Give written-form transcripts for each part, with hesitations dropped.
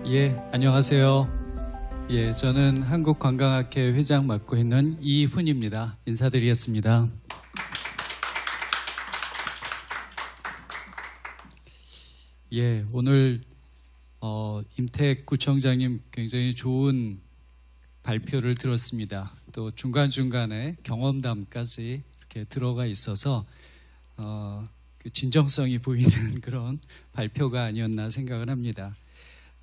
안녕하세요. 저는 한국관광학회 회장 맡고 있는 이훈입니다. 인사드리겠습니다. 오늘 임택 구청장님 굉장히 좋은 발표를 들었습니다. 또 중간중간에 경험담까지 이렇게 들어가 있어서 그 진정성이 보이는 그런 발표가 아니었나 생각을 합니다.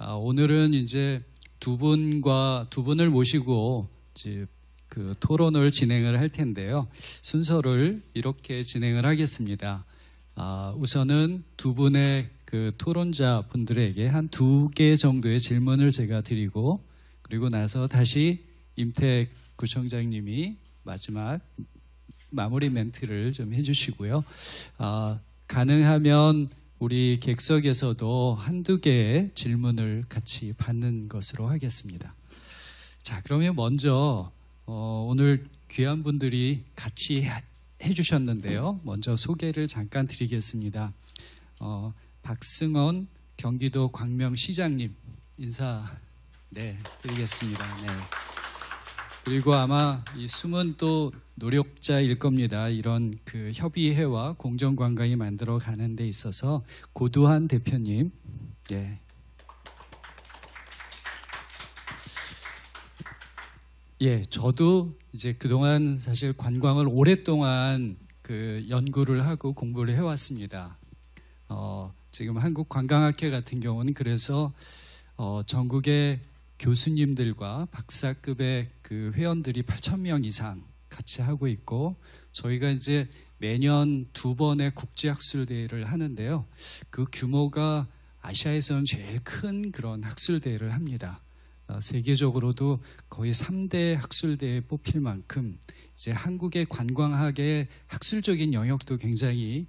오늘은 이제 두 분을 모시고 이제 그 토론을 진행을 할 텐데요. 순서를 이렇게 진행을 하겠습니다. 우선은 두 분의 그 토론자 분들에게 한 2개 정도의 질문을 제가 드리고, 그리고 나서 다시 임택 구청장님이 마지막 마무리 멘트를 좀 해주시고요. 가능하면 우리 객석에서도 1-2개의 질문을 같이 받는 것으로 하겠습니다. 자, 그러면 먼저 오늘 귀한 분들이 같이 해주셨는데요. 먼저 소개를 잠깐 드리겠습니다. 박승원 경기도 광명시장님 인사 드리겠습니다. 그리고 아마 이 숨은 또 노력자일 겁니다. 이런 그 협의회와 공정관광이 만들어 가는 데 있어서 고두한 대표님. 저도 이제 그동안 사실 관광을 오랫동안 그 연구를 하고 공부를 해왔습니다. 지금 한국관광학회 같은 경우는 그래서 전국의 교수님들과 박사급의 그 회원들이 8,000명 이상 같이 하고 있고, 저희가 이제 매년 2번의 국제학술대회를 하는데요. 그 규모가 아시아에서는 제일 큰 그런 학술대회를 합니다. 세계적으로도 거의 3대 학술대회에 뽑힐 만큼 이제 한국의 관광학의 학술적인 영역도 굉장히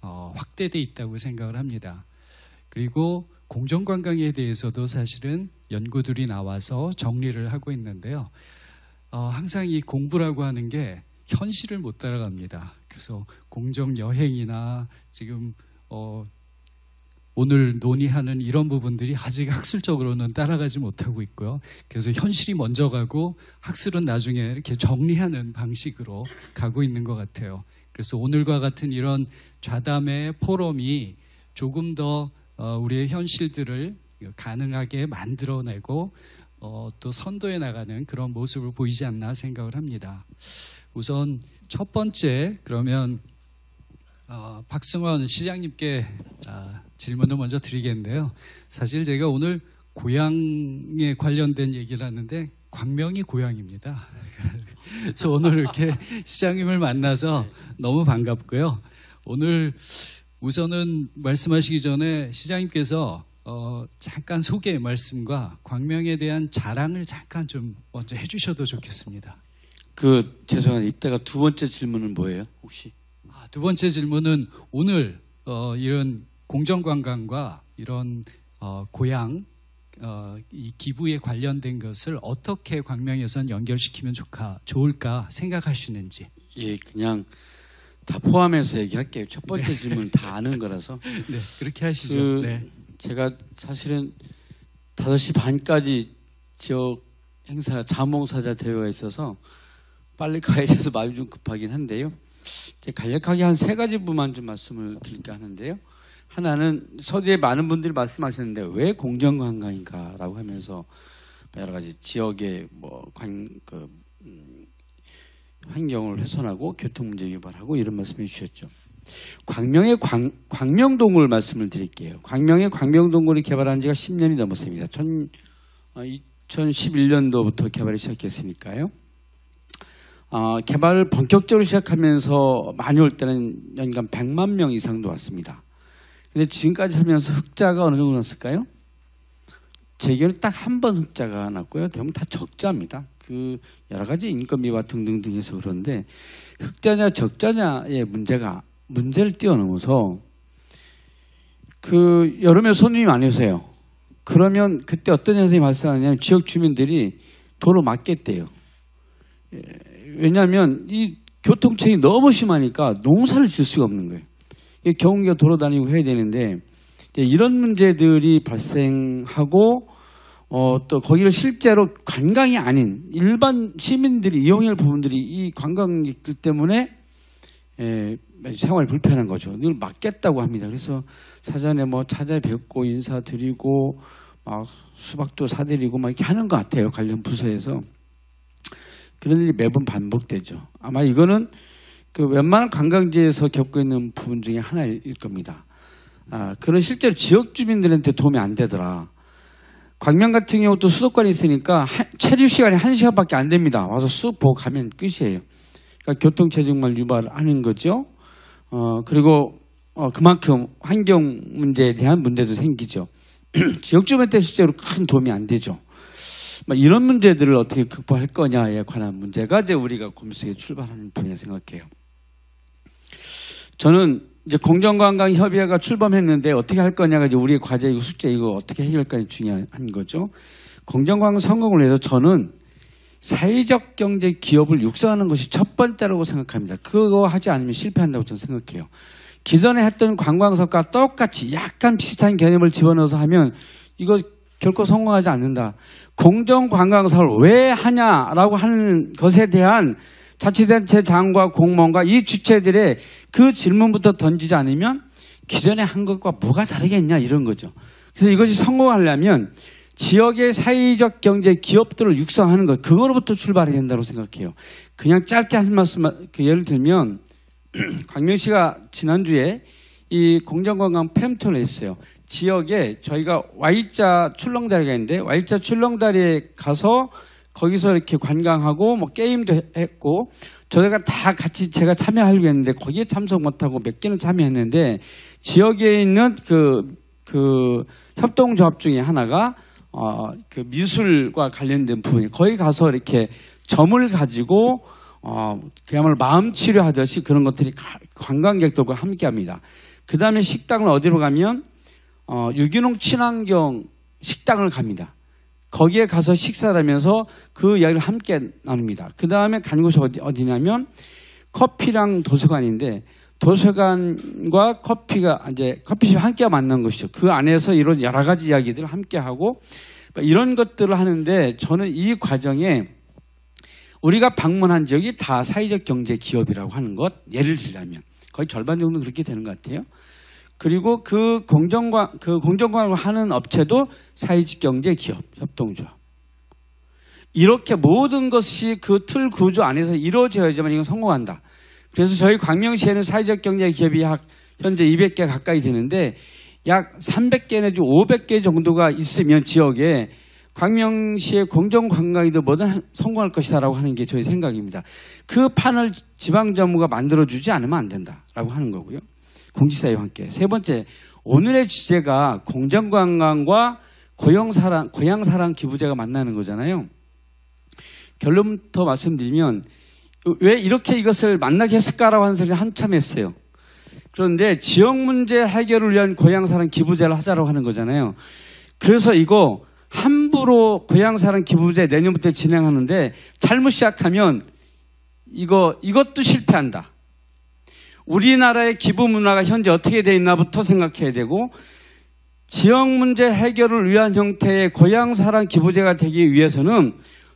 확대돼 있다고 생각을 합니다. 그리고 공정관광에 대해서도 사실은 연구들이 나와서 정리를 하고 있는데요. 항상 이 공부라고 하는 게 현실을 못 따라갑니다. 그래서 공정여행이나 지금 오늘 논의하는 이런 부분들이 아직 학술적으로는 따라가지 못하고 있고요. 그래서 현실이 먼저 가고 학술은 나중에 이렇게 정리하는 방식으로 가고 있는 것 같아요. 그래서 오늘과 같은 이런 좌담의 포럼이 조금 더 우리의 현실들을 가능하게 만들어내고 또 선도해 나가는 그런 모습을 보이지 않나 생각을 합니다. 우선 첫 번째, 그러면 박승원 시장님께 질문을 먼저 드리겠는데요. 사실 제가 오늘 고향에 관련된 얘기를 하는데 광명이 고향입니다. 그래서 오늘 이렇게 시장님을 만나서 너무 반갑고요. 오늘 우선은 말씀하시기 전에 시장님께서 잠깐 소개 말씀과 광명에 대한 자랑을 잠깐 좀 먼저 해주셔도 좋겠습니다. 죄송한데 이따가 두 번째 질문은 뭐예요, 혹시? 두 번째 질문은 오늘 이런 공정관광과 이런 고향 이 기부에 관련된 것을 어떻게 광명에선 연결시키면 좋을까 생각하시는지. 그냥 다 포함해서 얘기할게요. 첫 번째 질문 다 아는 거라서. 그렇게 하시죠. 제가 사실은 5시 반까지 지역 행사 자원봉사자 대회가 있어서 빨리 가야 돼서 마음이 좀 급하긴 한데요. 간략하게 한 3가지 좀 말씀을 드릴까 하는데요. 하나는 서두에 많은 분들이 말씀하셨는데 왜 공정관광인가라고 하면서 여러 가지 지역의 환경을 훼손하고 교통 문제 유발하고 이런 말씀해 주셨죠. 광명의 광명동굴 말씀을 드릴게요. 광명의 광명동굴이 개발한 지가 10년이 넘었습니다. 2011년도부터 개발이 시작했으니까요. 개발을 본격적으로 시작하면서 많이 올 때는 연간 100만 명 이상도 왔습니다. 근데 지금까지 하면서 흑자가 어느 정도 났을까요? 제 기억에는 딱 한 번 흑자가 났고요. 대부분 다 적자입니다. 여러 가지 인건비와 등등등 해서 그런데 흑자냐 적자냐의 문제를 뛰어넘어서 여름에 손님이 많이 오세요. 그러면 그때 어떤 현상이 발생하냐면 지역 주민들이 도로 막겠대요. 왜냐하면 이 교통체증이 너무 심하니까 농사를 지을 수가 없는 거예요. 경운기가 돌아다니고 해야 되는데 이런 문제들이 발생하고 또 거기를 실제로 관광이 아닌 일반 시민들이 이용할 부분들이 이 관광객들 때문에 생활이 불편한 거죠. 늘 막겠다고 합니다. 그래서 사전에 뭐 찾아뵙고 인사드리고 막 수박도 사드리고 막 이렇게 하는 것 같아요. 관련 부서에서. 그런 일이 매번 반복되죠. 아마 이거는 그 웬만한 관광지에서 겪고 있는 부분 중에 하나일 겁니다. 그런 실제로 지역 주민들한테 도움이 안 되더라. 광명 같은 경우 또 수도권에 있으니까 체류 시간이 1시간밖에 안 됩니다. 와서 쑥 보고 가면 끝이에요. 그러니까 교통체증만 유발하는 거죠. 그리고 그만큼 환경 문제에 대한 문제도 생기죠. 지역 주민한테 실제로 큰 도움이 안 되죠. 이런 문제들을 어떻게 극복할 거냐에 관한 문제가 이제 우리가 고민 속에 출발하는 분야 생각해요. 저는 이제 공정관광협의회가 출범했는데 어떻게 할 거냐가 이제 우리의 과제이고 숙제이고 어떻게 해결할까가 중요한 거죠. 공정관광 성공을 위해서 저는 사회적 경제 기업을 육성하는 것이 첫 번째라고 생각합니다. 그거 하지 않으면 실패한다고 저는 생각해요. 기존에 했던 관광석과 똑같이 약간 비슷한 개념을 집어넣어서 하면 이거 결코 성공하지 않는다. 공정관광사를 왜 하냐라고 하는 것에 대한 자치단체 장과 공무원과 이 주체들의 그 질문부터 던지지 않으면 기존에 한 것과 뭐가 다르겠냐 이런 거죠. 그래서 이것이 성공하려면 지역의 사회적 경제 기업들을 육성하는 것, 그거로부터 출발해야 된다고 생각해요. 그냥 짧게 한 말씀, 예를 들면 광명시가 지난주에 이 공정관광 팸투를 했어요. 지역에 저희가 Y자 출렁다리가 있는데 Y자 출렁다리에 가서 거기서 이렇게 관광하고 뭐 게임도 했고 저희가 다 같이 제가 참여하려고 했는데 거기에 참석 못하고 몇 개는 참여했는데 지역에 있는 그 협동조합 중에 하나가 그 미술과 관련된 부분이 거기 가서 이렇게 점을 가지고 그야말로 마음 치료하듯이 그런 것들이 관광객들과 함께합니다. 그 다음에 식당을 어디로 가면 유기농 친환경 식당을 갑니다. 거기에 가서 식사를 하면서 그 이야기를 함께 나눕니다. 그 다음에 간 곳이 어디냐면 커피랑 도서관인데 도서관과 커피가 이제 커피숍 함께 만난 것이죠. 그 안에서 이런 여러 가지 이야기들을 함께 하고 이런 것들을 하는데 저는 이 과정에 우리가 방문한 지역이 다 사회적 경제 기업이라고 하는 것 예를 들자면 거의 절반 정도 그렇게 되는 것 같아요. 그리고 그 공정관광을 하는 업체도 사회적 경제 기업 협동조합. 이렇게 모든 것이 그 틀 구조 안에서 이루어져야지만 이건 성공한다. 그래서 저희 광명시에는 사회적 경제 기업이 현재 200개 가까이 되는데 약 300개 내지 500개 정도가 있으면 지역에 광명시의 공정관광이도 뭐든 성공할 것이다라고 하는 게 저희 생각입니다. 그 판을 지방정부가 만들어주지 않으면 안 된다라고 하는 거고요. 공직사회와 함께. 세 번째, 오늘의 주제가 공정관광과 고향사랑 기부제가 만나는 거잖아요. 결론부터 말씀드리면 왜 이렇게 이것을 만나게 했을까라고 하는 소리를 한참 했어요. 그런데 지역 문제 해결을 위한 고향사랑 기부제를 하자라고 하는 거잖아요. 그래서 이거 함부로 고향사랑 기부제 내년부터 진행하는데 잘못 시작하면 이것도 실패한다. 우리나라의 기부 문화가 현재 어떻게 되어 있나부터 생각해야 되고 지역 문제 해결을 위한 형태의 고향사랑 기부제가 되기 위해서는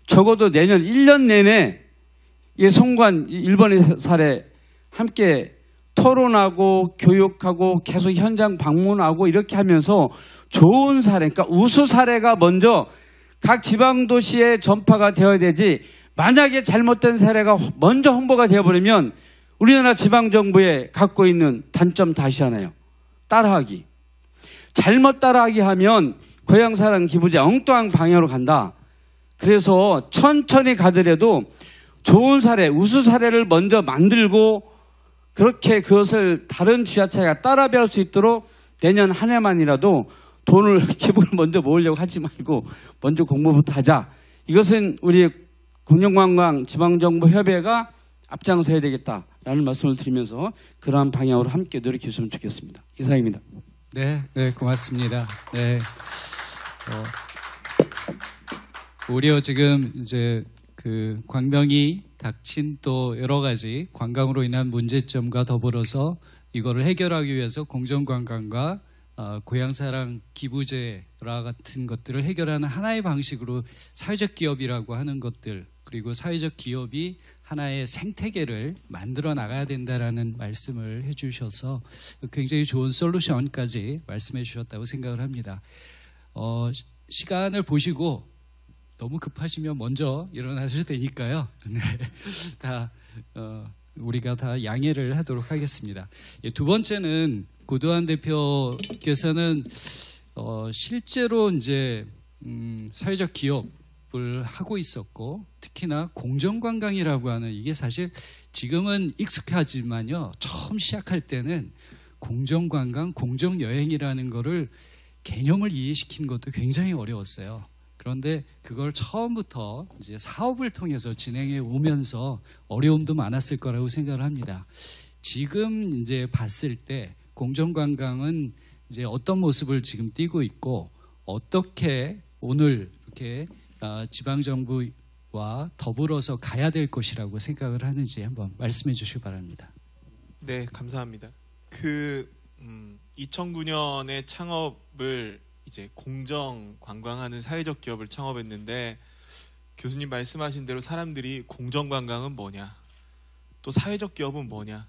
적어도 내년 1년 내내 이 송관 일본의 사례 함께 토론하고 교육하고 계속 현장 방문하고 이렇게 하면서 좋은 사례, 그러니까 우수 사례가 먼저 각 지방도시에 전파가 되어야 되지 만약에 잘못된 사례가 먼저 홍보가 되어버리면 우리나라 지방정부에 갖고 있는 단점 다시 하나요. 따라하기. 잘못 따라하기 하면 고향사랑 기부제 엉뚱한 방향으로 간다. 그래서 천천히 가더라도 좋은 사례, 우수 사례를 먼저 만들고 그렇게 그것을 다른 지자체가 따라 배울 수 있도록 내년 한 해만이라도 돈을 기부를 먼저 모으려고 하지 말고 먼저 공부부터 하자. 이것은 우리 공정관광 지방정부협의회가 앞장서야 되겠다라는 말씀을 드리면서 그러한 방향으로 함께 노력했으면 좋겠습니다. 이상입니다. 네, 고맙습니다. 네, 오히려 지금 이제 그 광명이 닥친 또 여러 가지 관광으로 인한 문제점과 더불어서 이거를 해결하기 위해서 공정관광과 고향사랑 기부제라 같은 것들을 해결하는 하나의 방식으로 사회적 기업이라고 하는 것들, 그리고 사회적 기업이 하나의 생태계를 만들어 나가야 된다라는 말씀을 해주셔서 굉장히 좋은 솔루션까지 말씀해 주셨다고 생각을 합니다. 시간을 보시고 너무 급하시면 먼저 일어나셔도 되니까요. 네. 우리가 다 양해를 하도록 하겠습니다. 두 번째는 고도환 대표께서는 실제로 이제 사회적 기업을 하고 있었고, 특히나 공정관광이라고 하는, 이게 사실 지금은 익숙하지만요, 처음 시작할 때는 공정관광, 공정여행이라는 거를 개념을 이해시키는 것도 굉장히 어려웠어요. 그런데 그걸 처음부터 이제 사업을 통해서 진행해 오면서 어려움도 많았을 거라고 생각을 합니다. 지금 이제 봤을 때 공정관광은 이제 어떤 모습을 지금 띠고 있고, 어떻게 오늘 이렇게 지방정부와 더불어서 가야 될 것이라고 생각을 하는지 한번 말씀해 주시기 바랍니다. 네, 감사합니다. 2009년에 창업을 이제 공정 관광하는 사회적 기업을 창업했는데, 교수님 말씀하신 대로 사람들이 공정 관광은 뭐냐, 또 사회적 기업은 뭐냐,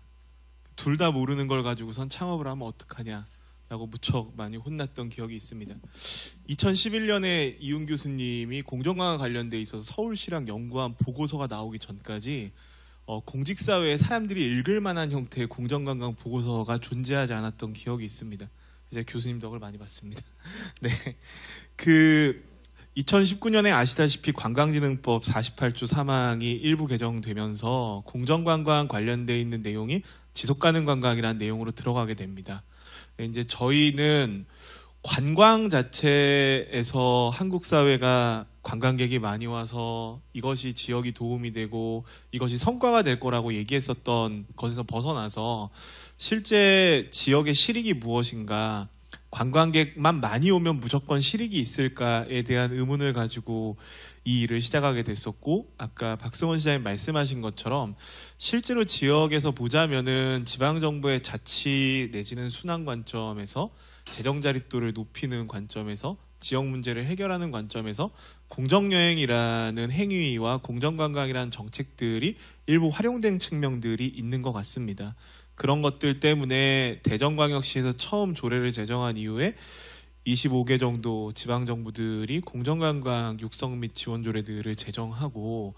둘 다 모르는 걸 가지고선 창업을 하면 어떡하냐 라고 무척 많이 혼났던 기억이 있습니다. 2011년에 이훈 교수님이 공정관광 관련돼 있어서 서울시랑 연구한 보고서가 나오기 전까지 공직사회에 사람들이 읽을 만한 형태의 공정관광 보고서가 존재하지 않았던 기억이 있습니다. 이제 교수님 덕을 많이 봤습니다. 네, 2019년에 아시다시피 관광진흥법 48조 3항이 일부 개정되면서 공정관광 관련돼 있는 내용이 지속가능 관광이라는 내용으로 들어가게 됩니다. 네, 이제 저희는 관광 자체에서 한국 사회가 관광객이 많이 와서 이것이 지역이 도움이 되고 이것이 성과가 될 거라고 얘기했었던 것에서 벗어나서 실제 지역의 실익이 무엇인가, 관광객만 많이 오면 무조건 실익이 있을까에 대한 의문을 가지고 이 일을 시작하게 됐었고, 아까 박성원 시장님 말씀하신 것처럼 실제로 지역에서 보자면은 지방정부의 자치 내지는 순환 관점에서, 재정 자립도를 높이는 관점에서, 지역 문제를 해결하는 관점에서 공정여행이라는 행위와 공정관광이라는 정책들이 일부 활용된 측면들이 있는 것 같습니다. 그런 것들 때문에 대전광역시에서 처음 조례를 제정한 이후에 25개 정도 지방정부들이 공정관광 육성 및 지원 조례들을 제정하고,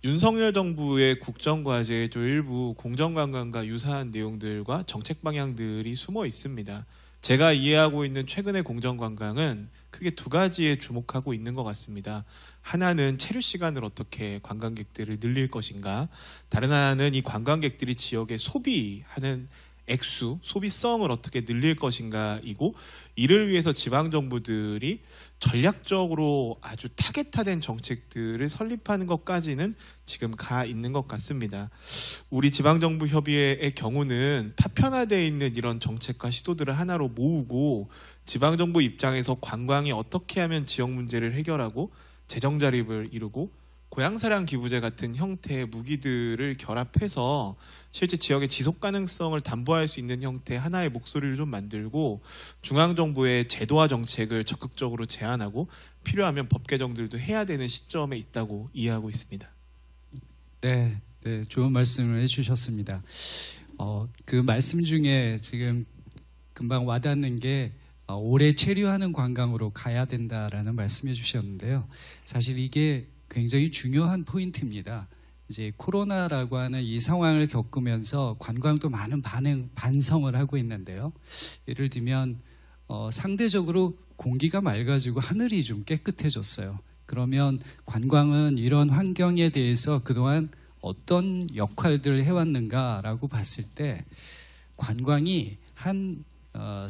윤석열 정부의 국정과제에도 일부 공정관광과 유사한 내용들과 정책 방향들이 숨어 있습니다. 제가 이해하고 있는 최근의 공정관광은 크게 두 가지에 주목하고 있는 것 같습니다. 하나는 체류 시간을 어떻게 관광객들을 늘릴 것인가, 다른 하나는 이 관광객들이 지역에 소비하는 액수, 소비성을 어떻게 늘릴 것인가이고, 이를 위해서 지방정부들이 전략적으로 아주 타겟화된 정책들을 설립하는 것까지는 지금 가 있는 것 같습니다. 우리 지방정부협의회의 경우는 파편화되어 있는 이런 정책과 시도들을 하나로 모으고, 지방정부 입장에서 관광이 어떻게 하면 지역 문제를 해결하고 재정 자립을 이루고 고향사랑 기부제 같은 형태의 무기들을 결합해서 실제 지역의 지속 가능성을 담보할 수 있는 형태의 하나의 목소리를 좀 만들고, 중앙정부의 제도화 정책을 적극적으로 제안하고 필요하면 법 개정들도 해야 되는 시점에 있다고 이해하고 있습니다. 네, 좋은 말씀을 해주셨습니다. 그 말씀 중에 지금 금방 와닿는 게 올해 체류하는 관광으로 가야 된다라는 말씀해 주셨는데요. 사실 이게 굉장히 중요한 포인트입니다. 이제 코로나라고 하는 이 상황을 겪으면서 관광도 많은 반성을 하고 있는데요. 예를 들면 상대적으로 공기가 맑아지고 하늘이 좀 깨끗해졌어요. 그러면 관광은 이런 환경에 대해서 그동안 어떤 역할들을 해왔는가라고 봤을 때, 관광이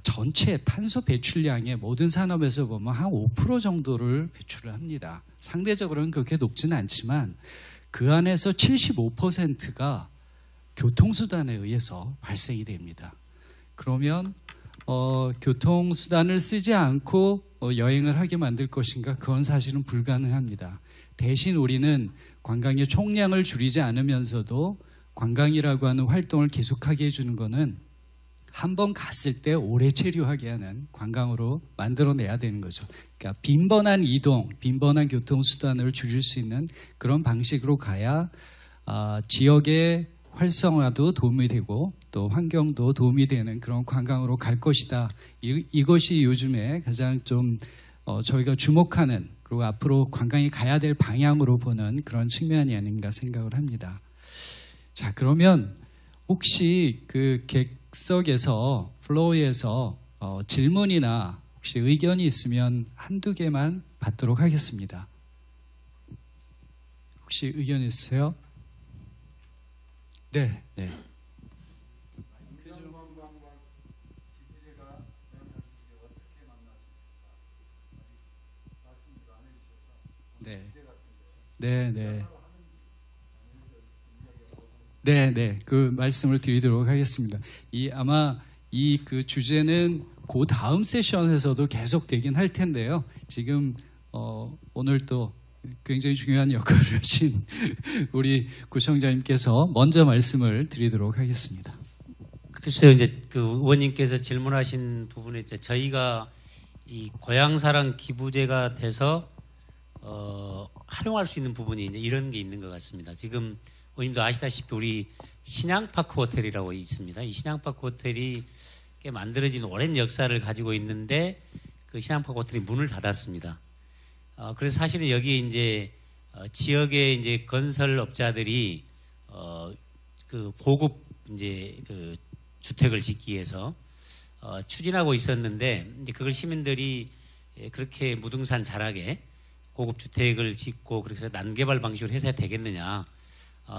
전체 탄소 배출량의 모든 산업에서 보면 한 5% 정도를 배출을 합니다. 상대적으로는 그렇게 높지는 않지만 그 안에서 75%가 교통수단에 의해서 발생이 됩니다. 그러면 교통수단을 쓰지 않고 여행을 하게 만들 것인가? 그건 사실은 불가능합니다. 대신 우리는 관광의 총량을 줄이지 않으면서도 관광이라고 하는 활동을 계속하게 해주는 것은 한 번 갔을 때 오래 체류하게 하는 관광으로 만들어내야 되는 거죠. 그러니까 빈번한 이동, 빈번한 교통수단을 줄일 수 있는 그런 방식으로 가야 지역의 활성화도 도움이 되고 또 환경도 도움이 되는 그런 관광으로 갈 것이다. 이것이 요즘에 가장 좀 저희가 주목하는 그리고 앞으로 관광이 가야 될 방향으로 보는 그런 측면이 아닌가 생각을 합니다. 자, 그러면 혹시 그 객석에서 플로어에서 질문이나 혹시 의견이 있으면 한두 개만 받도록 하겠습니다. 혹시 의견 있으세요? 네, 네. 네, 네, 네. 네, 네. 그 말씀을 드리도록 하겠습니다. 아마 이 그 주제는 그 다음 세션에서도 계속 되긴 할 텐데요. 지금 오늘 또 굉장히 중요한 역할을 하신 우리 구청장님께서 먼저 말씀을 드리도록 하겠습니다. 글쎄요, 이제 그 의원님께서 질문하신 부분에 이제 저희가 이 고향사랑 기부제가 돼서 활용할 수 있는 부분이 이제 이런 게 있는 것 같습니다. 지금 의원님도 아시다시피 우리 신양파크 호텔이라고 있습니다. 이 신양파크 호텔이 꽤 만들어진 오랜 역사를 가지고 있는데 그 신양파크 호텔이 문을 닫았습니다. 그래서 사실은 여기 이제 지역의 이제 건설업자들이 그 고급 이제 그 주택을 짓기 위해서 추진하고 있었는데 이제 그걸 시민들이 그렇게 무등산 자락에 고급 주택을 짓고 그래서 난개발 방식으로 해서 되겠느냐.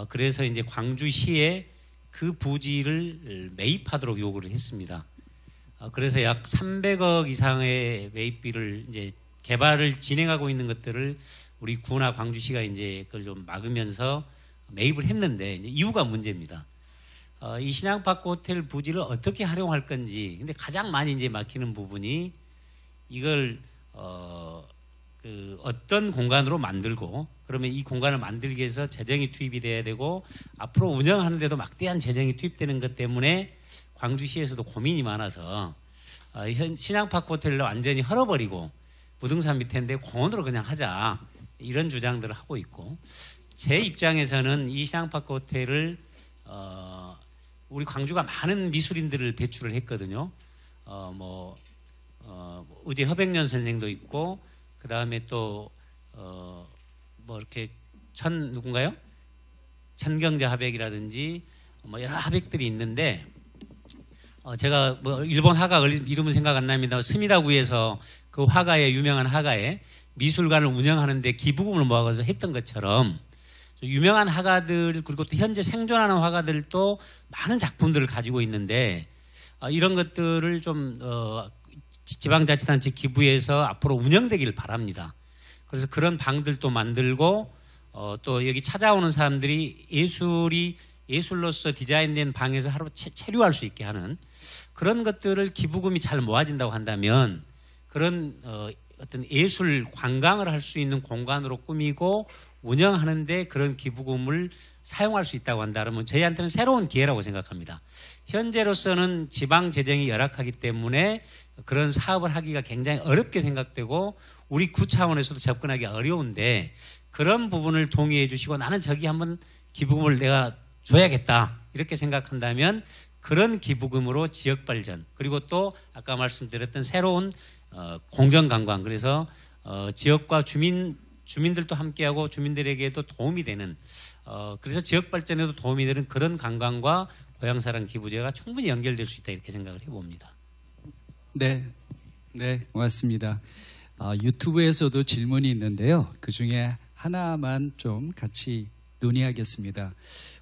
그래서 이제 광주시에 그 부지를 매입하도록 요구를 했습니다. 그래서 약 300억 이상의 매입비를 이제 개발을 진행하고 있는 것들을 우리 구나 광주시가 이제 그걸 좀 막으면서 매입을 했는데 이제 이유가 문제입니다. 이 신양파크 호텔 부지를 어떻게 활용할 건지. 근데 가장 많이 이제 막히는 부분이 이걸 어떤 공간으로 만들고 그러면 이 공간을 만들기 위해서 재정이 투입이 돼야 되고 앞으로 운영하는데도 막대한 재정이 투입되는 것 때문에 광주시에서도 고민이 많아서 신양파크 호텔을 완전히 헐어버리고 부등산 밑에인데 공원으로 그냥 하자 이런 주장들을 하고 있고 제 입장에서는 이 신양파크 호텔을 우리 광주가 많은 미술인들을 배출을 했거든요. 의대 허백년 선생도 있고 그 다음에 또 이렇게 누군가요? 천경재 화백이라든지 여러 화백들이 있는데 제가 일본 화가 이름은 생각 안 납니다. 스미다구에서 그 화가의 유명한 화가의 미술관을 운영하는데 기부금을 모아서 했던 것처럼 유명한 화가들 그리고 또 현재 생존하는 화가들도 많은 작품들을 가지고 있는데 이런 것들을 좀 지방자치단체 기부해서 앞으로 운영되기를 바랍니다. 그래서 그런 방들도 만들고 또 여기 찾아오는 사람들이 예술로서 디자인된 방에서 하루 체류할 수 있게 하는 그런 것들을 기부금이 잘 모아진다고 한다면 그런 어떤 예술 관광을 할 수 있는 공간으로 꾸미고 운영하는데 그런 기부금을 사용할 수 있다고 한다면 저희한테는 새로운 기회라고 생각합니다. 현재로서는 지방 재정이 열악하기 때문에 그런 사업을 하기가 굉장히 어렵게 생각되고 우리 구 차원에서도 접근하기 어려운데 그런 부분을 동의해 주시고 나는 저기 한번 기부금을 내가 줘야겠다 이렇게 생각한다면 그런 기부금으로 지역 발전 그리고 또 아까 말씀드렸던 새로운 공정관광 그래서 지역과 주민들도 함께하고 주민들에게도 도움이 되는 그래서 지역 발전에도 도움이 되는 그런 관광과 고향사랑 기부제가 충분히 연결될 수 있다 이렇게 생각을 해봅니다. 네, 네, 고맙습니다. 유튜브에서도 질문이 있는데요. 그 중에 하나만 좀 같이 논의하겠습니다.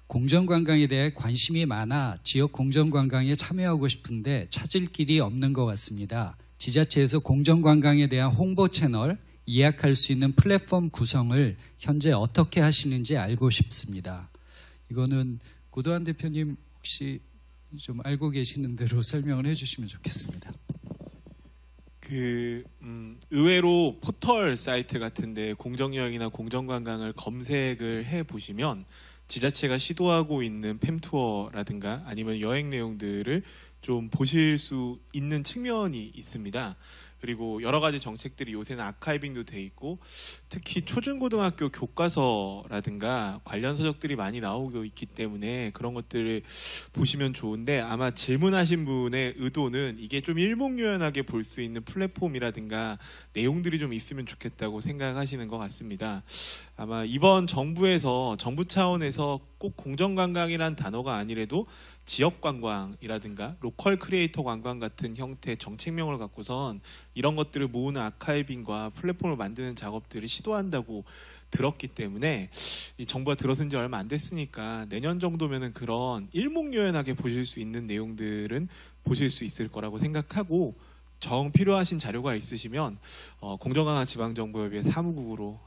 공정관광에 대해 관심이 많아 지역 공정관광에 참여하고 싶은데 찾을 길이 없는 것 같습니다. 지자체에서 공정관광에 대한 홍보 채널, 예약할 수 있는 플랫폼 구성을 현재 어떻게 하시는지 알고 싶습니다. 이거는 고도한 대표님 혹시 좀 알고 계시는 대로 설명을 해주시면 좋겠습니다. 의외로 포털 사이트 같은데 공정여행이나 공정관광을 검색을 해보시면 지자체가 시도하고 있는 팸투어라든가 아니면 여행 내용들을 좀 보실 수 있는 측면이 있습니다. 그리고 여러 가지 정책들이 요새는 아카이빙도 돼 있고 특히 초중고등학교 교과서라든가 관련 서적들이 많이 나오고 있기 때문에 그런 것들을 보시면 좋은데 아마 질문하신 분의 의도는 이게 좀 일목요연하게 볼 수 있는 플랫폼이라든가 내용들이 좀 있으면 좋겠다고 생각하시는 것 같습니다. 아마 이번 정부 차원에서 꼭 공정관광이란 단어가 아니래도 지역관광이라든가 로컬 크리에이터 관광 같은 형태의 정책명을 갖고선 이런 것들을 모으는 아카이빙과 플랫폼을 만드는 작업들을 시도한다고 들었기 때문에 이 정부가 들어선 지 얼마 안 됐으니까 내년 정도면은 그런 일목요연하게 보실 수 있는 내용들은 보실 수 있을 거라고 생각하고 정 필요하신 자료가 있으시면 공정관광 지방정부협의회 사무국으로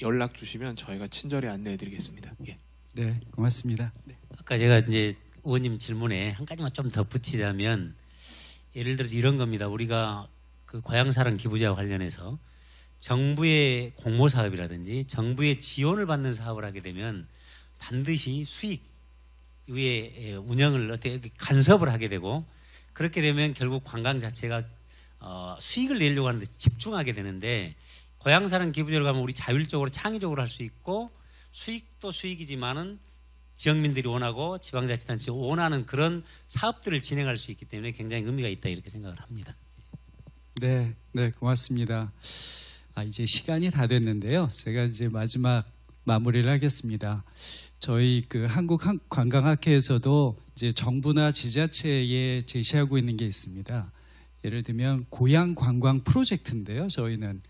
연락 주시면 저희가 친절히 안내해드리겠습니다. 예. 네, 고맙습니다. 네. 아까 제가 이제 의원님 질문에 한 가지만 좀 더 붙이자면 예를 들어서 이런 겁니다. 우리가 그 고향사랑 기부제와 관련해서 정부의 공모 사업이라든지 정부의 지원을 받는 사업을 하게 되면 반드시 수익 위에 운영을 어떻게 간섭을 하게 되고 그렇게 되면 결국 관광 자체가 수익을 내려고 하는데 집중하게 되는데 고향사랑 기부제로 가면 우리 자율적으로 창의적으로 할 수 있고 수익도 수익이지만은 지역민들이 원하고 지방자치단체가 원하는 그런 사업들을 진행할 수 있기 때문에 굉장히 의미가 있다 이렇게 생각을 합니다. 네, 네, 고맙습니다. 이제 시간이 다 됐는데요. 제가 이제 마지막 마무리를 하겠습니다. 저희 그 한국관광학회에서도 이제 정부나 지자체에 제시하고 있는 게 있습니다. 예를 들면 고향 관광 프로젝트인데요. 저희는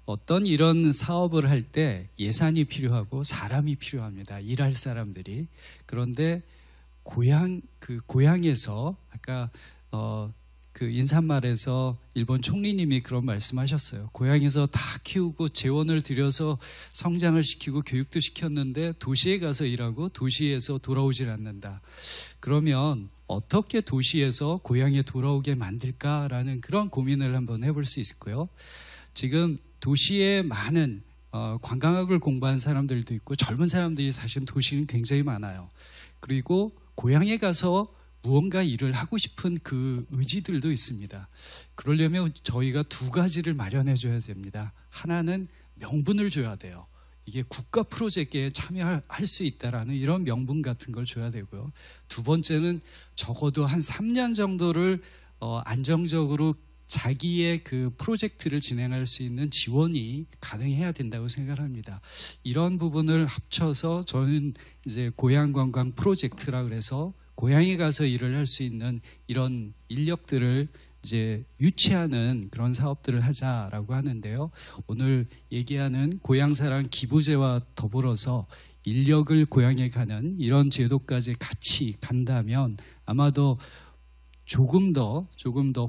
어떤 이런 사업을 할 때 예산이 필요하고 사람이 필요합니다. 일할 사람들이. 그런데 고향에서 아까 그 인사말에서 일본 총리님이 그런 말씀하셨어요. 고향에서 다 키우고 재원을 들여서 성장을 시키고 교육도 시켰는데 도시에 가서 일하고 도시에서 돌아오질 않는다. 그러면 어떻게 도시에서 고향에 돌아오게 만들까라는 그런 고민을 한번 해볼 수 있고요. 지금 도시에 많은 관광학을 공부한 사람들도 있고 젊은 사람들이 사실 도시는 굉장히 많아요. 그리고 고향에 가서 무언가 일을 하고 싶은 그 의지들도 있습니다. 그러려면 저희가 두 가지를 마련해 줘야 됩니다. 하나는 명분을 줘야 돼요. 이게 국가 프로젝트에 참여할 수 있다라는 이런 명분 같은 걸 줘야 되고요. 두 번째는 적어도 한 3년 정도를 안정적으로 자기의 그 프로젝트를 진행할 수 있는 지원이 가능해야 된다고 생각합니다. 이런 부분을 합쳐서 저는 이제 고향관광 프로젝트라 그래서 고향에 가서 일을 할 수 있는 이런 인력들을 이제 유치하는 그런 사업들을 하자라고 하는데요. 오늘 얘기하는 고향사랑 기부제와 더불어서 인력을 고향에 가는 이런 제도까지 같이 간다면 아마도 조금 더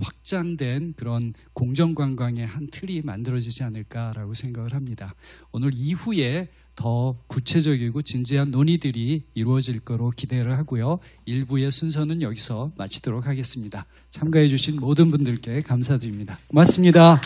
확장된 그런 공정관광의 한 틀이 만들어지지 않을까라고 생각을 합니다. 오늘 이후에 더 구체적이고 진지한 논의들이 이루어질 거로 기대를 하고요. 1부의 순서는 여기서 마치도록 하겠습니다. 참가해 주신 모든 분들께 감사드립니다. 고맙습니다.